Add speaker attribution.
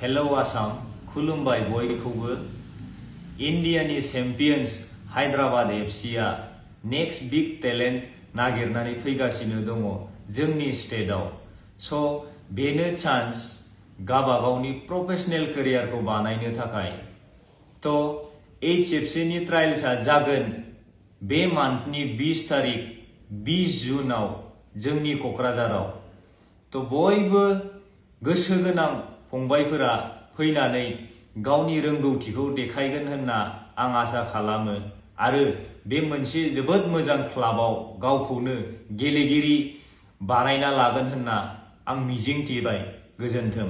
Speaker 1: Hello Assam खुलुमबाय बयखौबो इन्डियानि चेम्पियन्स हायद्राबाद एफसीआ नेक्स्ट बिग टेलेन्ट नागिरनानै फैगासिनो दङ जोंनि स्टेटआव स' बेनो चान्स गावबागावनि प्रोफेशनेल केरियारखौ बानायनो थाखाय थ' HFCनि ट्रायल्सआ जागोन बे मान्थनि 20 तारिख 20 जुनाव जोंनि क'क्राझाराव थ' बयबो गोसो गोनां फंबायफोरा फैनानै गावनि रोंगौथिखौ देखायगोन होनना आं आसा खालामो आरो बे मोनसे जोबोद मोजां क्लाबाव गावखौनो गेलेगिरि बानायना लागोन होनना आं मिजिंथिबाय गोजोन्थों।